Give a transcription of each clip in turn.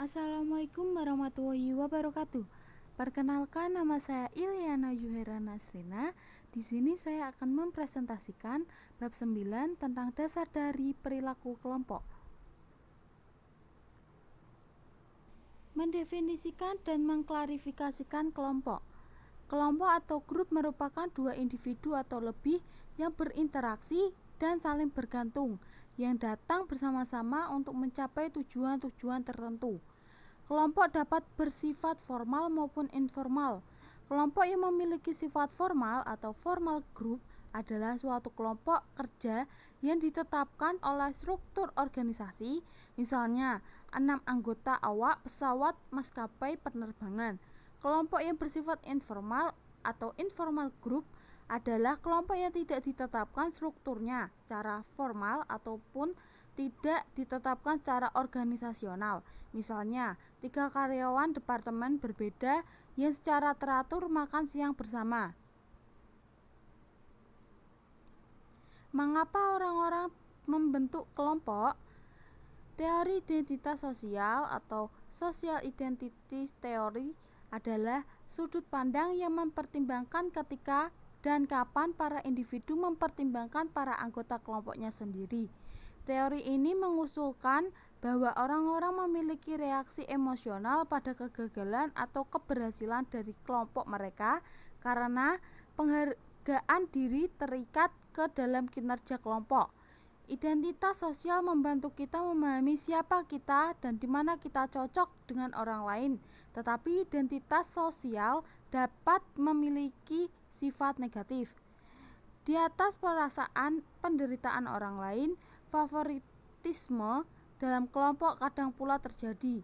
Assalamualaikum warahmatullahi wabarakatuh. Perkenalkan, nama saya Ilyana Yuhera Nasrina. Di sini saya akan mempresentasikan bab 9 tentang dasar dari perilaku kelompok. Mendefinisikan dan mengklarifikasikan kelompok. Kelompok atau grup merupakan dua individu atau lebih yang berinteraksi dan saling bergantung, yang datang bersama-sama untuk mencapai tujuan-tujuan tertentu. Kelompok dapat bersifat formal maupun informal. Kelompok yang memiliki sifat formal atau formal group adalah suatu kelompok kerja yang ditetapkan oleh struktur organisasi, misalnya 6 anggota awak pesawat maskapai penerbangan. Kelompok yang bersifat informal atau informal group adalah kelompok yang tidak ditetapkan strukturnya secara formal ataupun tidak ditetapkan secara organisasional. Misalnya, 3 karyawan departemen berbeda yang secara teratur makan siang bersama. Mengapa orang-orang membentuk kelompok? Teori identitas sosial atau social identity theory adalah sudut pandang yang mempertimbangkan ketika dan kapan para individu mempertimbangkan para anggota kelompoknya sendiri. Teori ini mengusulkan bahwa orang-orang memiliki reaksi emosional pada kegagalan atau keberhasilan dari kelompok mereka karena penghargaan diri terikat ke dalam kinerja kelompok. Identitas sosial membantu kita memahami siapa kita dan di mana kita cocok dengan orang lain. Tetapi identitas sosial dapat memiliki sifat negatif. Di atas perasaan penderitaan orang lain, favoritisme dalam kelompok kadang pula terjadi.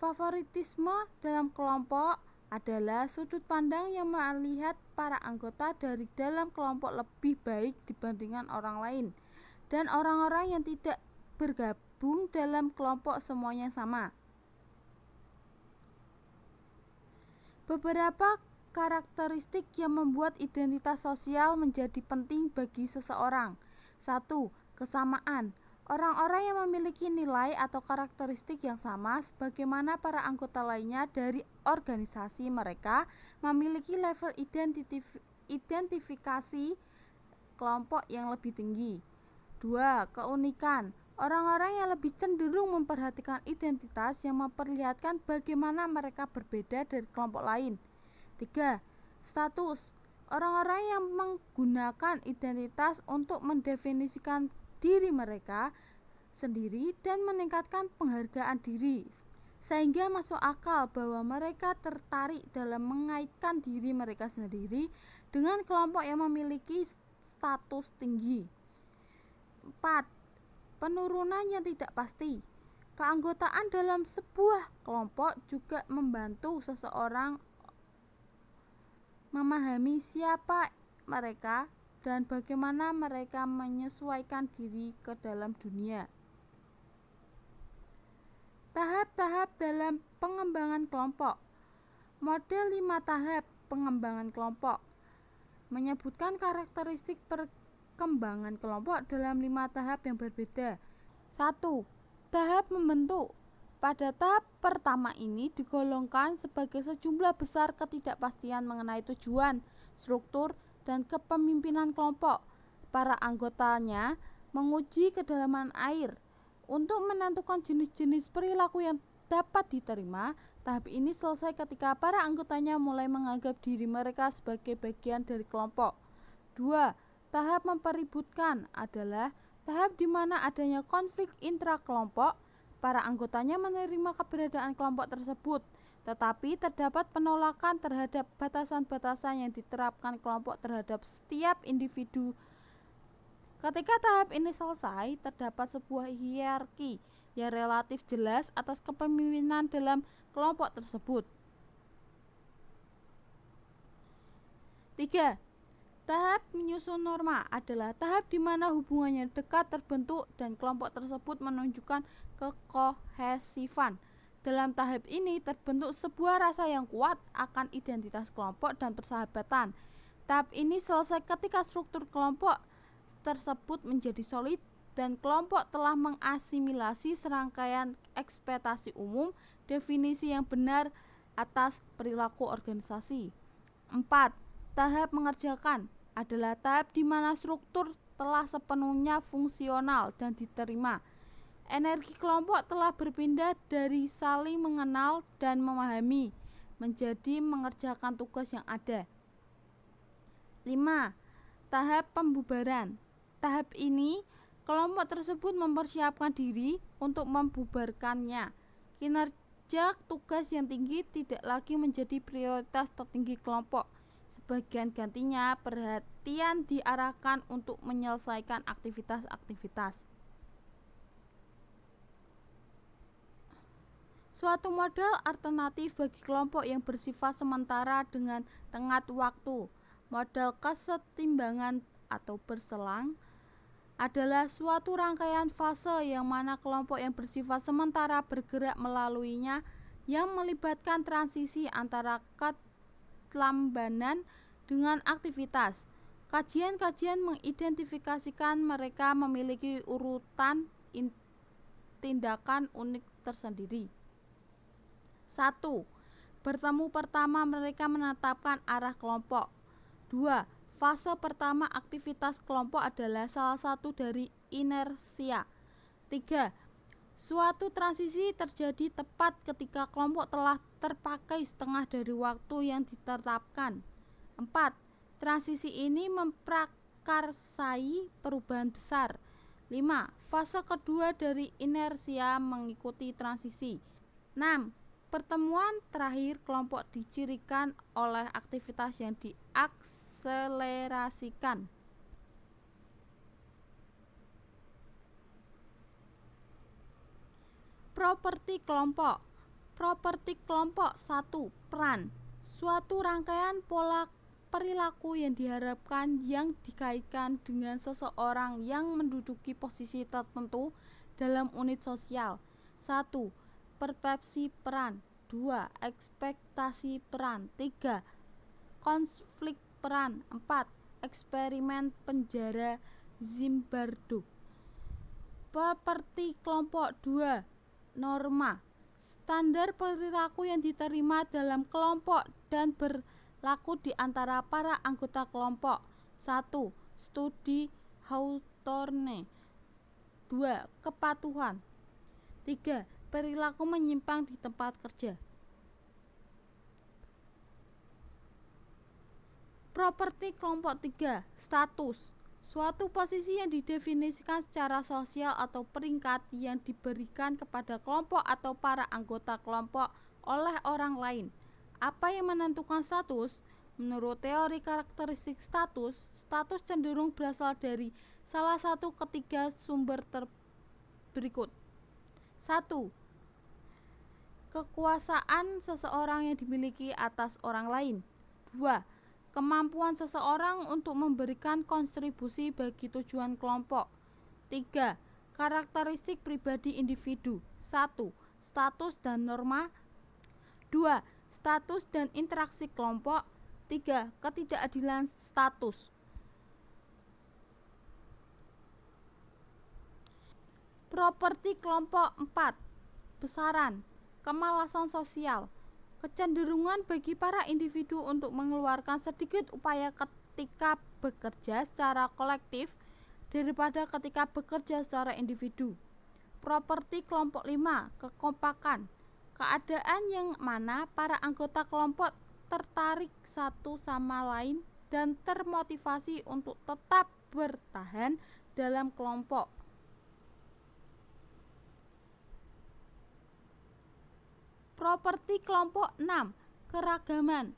Favoritisme dalam kelompok adalah sudut pandang yang melihat para anggota dari dalam kelompok lebih baik dibandingkan orang lain, dan orang-orang yang tidak bergabung dalam kelompok semuanya sama. Beberapa karakteristik yang membuat identitas sosial menjadi penting bagi seseorang. 1. Kesamaan. Orang-orang yang memiliki nilai atau karakteristik yang sama sebagaimana para anggota lainnya dari organisasi mereka memiliki level identifikasi kelompok yang lebih tinggi. 2. Keunikan. Orang-orang yang lebih cenderung memperhatikan identitas yang memperlihatkan bagaimana mereka berbeda dari kelompok lain. 3. Status. Orang-orang yang menggunakan identitas untuk mendefinisikan diri mereka sendiri dan meningkatkan penghargaan diri, sehingga masuk akal bahwa mereka tertarik dalam mengaitkan diri mereka sendiri dengan kelompok yang memiliki status tinggi. 4. Penurunan yang tidak pasti. Keanggotaan dalam sebuah kelompok juga membantu seseorang memahami siapa mereka dan bagaimana mereka menyesuaikan diri ke dalam dunia. Tahap-tahap dalam pengembangan kelompok. Model 5 tahap pengembangan kelompok menyebutkan karakteristik perkembangan kelompok dalam 5 tahap yang berbeda. 1. Tahap membentuk. Pada tahap pertama ini digolongkan sebagai sejumlah besar ketidakpastian mengenai tujuan, struktur, dan kepemimpinan kelompok. Para anggotanya menguji kedalaman air untuk menentukan jenis-jenis perilaku yang dapat diterima. Tahap ini selesai ketika para anggotanya mulai menganggap diri mereka sebagai bagian dari kelompok. 2. Tahap mempeributkan adalah tahap di mana adanya konflik intrakelompok. Para anggotanya menerima keberadaan kelompok tersebut, tetapi terdapat penolakan terhadap batasan-batasan yang diterapkan kelompok terhadap setiap individu. Ketika tahap ini selesai, terdapat sebuah hierarki yang relatif jelas atas kepemimpinan dalam kelompok tersebut. 3. Tahap menyusun norma adalah tahap di mana hubungannya dekat terbentuk dan kelompok tersebut menunjukkan kekohesifan. Dalam tahap ini terbentuk sebuah rasa yang kuat akan identitas kelompok dan persahabatan. Tahap ini selesai ketika struktur kelompok tersebut menjadi solid dan kelompok telah mengasimilasi serangkaian ekspektasi umum, definisi yang benar atas perilaku organisasi. 4. Tahap mengerjakan adalah tahap di mana struktur telah sepenuhnya fungsional dan diterima. Energi kelompok telah berpindah dari saling mengenal dan memahami menjadi mengerjakan tugas yang ada. 5. Tahap pembubaran. Tahap ini, kelompok tersebut mempersiapkan diri untuk membubarkannya. Kinerja tugas yang tinggi tidak lagi menjadi prioritas tertinggi kelompok. Sebagian gantinya, perhatian diarahkan untuk menyelesaikan aktivitas-aktivitas. Suatu model alternatif bagi kelompok yang bersifat sementara dengan tenggat waktu, model kesetimbangan atau berselang, adalah suatu rangkaian fase yang mana kelompok yang bersifat sementara bergerak melaluinya, yang melibatkan transisi antara kelambanan dengan aktivitas. Kajian-kajian mengidentifikasikan mereka memiliki urutan tindakan unik tersendiri. 1. Bertemu pertama, mereka menetapkan arah kelompok. 2. Fase pertama aktivitas kelompok adalah salah satu dari inersia. 3. Suatu transisi terjadi tepat ketika kelompok telah terpakai setengah dari waktu yang ditetapkan. 4. Transisi ini memprakarsai perubahan besar. 5. Fase kedua dari inersia mengikuti transisi. 6. Pertemuan terakhir kelompok dicirikan oleh aktivitas yang diakselerasikan. Properti kelompok. Properti kelompok. 1. Peran. Suatu rangkaian pola perilaku yang diharapkan yang dikaitkan dengan seseorang yang menduduki posisi tertentu dalam unit sosial. 1. Persepsi peran. 2. Ekspektasi peran. 3. Konflik peran. 4. Eksperimen penjara Zimbardo. Properti kelompok. 2. Norma. Standar perilaku yang diterima dalam kelompok dan berlaku di antara para anggota kelompok. 1. Studi Hawthorne. 2. Kepatuhan. 3. Perilaku menyimpang di tempat kerja. Properti kelompok 3. Status. Suatu posisi yang didefinisikan secara sosial atau peringkat yang diberikan kepada kelompok atau para anggota kelompok oleh orang lain. Apa yang menentukan status? Menurut teori karakteristik status, status cenderung berasal dari salah satu ketiga sumber berikut. 1. Kekuasaan seseorang yang dimiliki atas orang lain. 2. Kemampuan seseorang untuk memberikan kontribusi bagi tujuan kelompok. 3. Karakteristik pribadi individu. 1. Status dan norma. 2. Status dan interaksi kelompok. 3. Ketidakadilan status. Properti kelompok 4. Besaran. Kemalasan sosial. Kecenderungan bagi para individu untuk mengeluarkan sedikit upaya ketika bekerja secara kolektif daripada ketika bekerja secara individu. Properti kelompok 5. Kekompakan. Keadaan yang mana para anggota kelompok tertarik satu sama lain dan termotivasi untuk tetap bertahan dalam kelompok. Properti kelompok 6. Keragaman.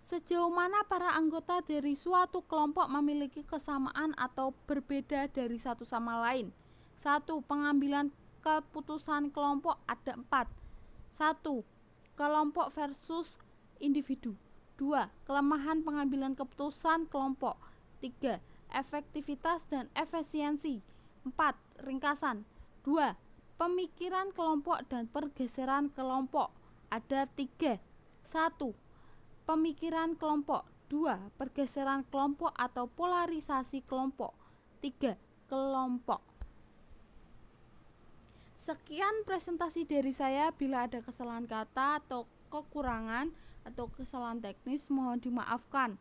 Sejauh mana para anggota dari suatu kelompok memiliki kesamaan atau berbeda dari satu sama lain. 1. Pengambilan keputusan kelompok ada 4. 1. Kelompok versus individu. 2. Kelemahan pengambilan keputusan kelompok. 3. Efektivitas dan efisiensi. 4. Ringkasan. 2. Pemikiran kelompok dan pergeseran kelompok. Ada 3. 1. Pemikiran kelompok. 2. Pergeseran kelompok atau polarisasi kelompok. 3. Kelompok. Sekian presentasi dari saya. Bila ada kesalahan kata atau kekurangan atau kesalahan teknis mohon dimaafkan.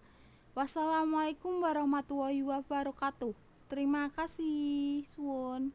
Wassalamualaikum warahmatullahi wabarakatuh. Terima kasih. Suwun.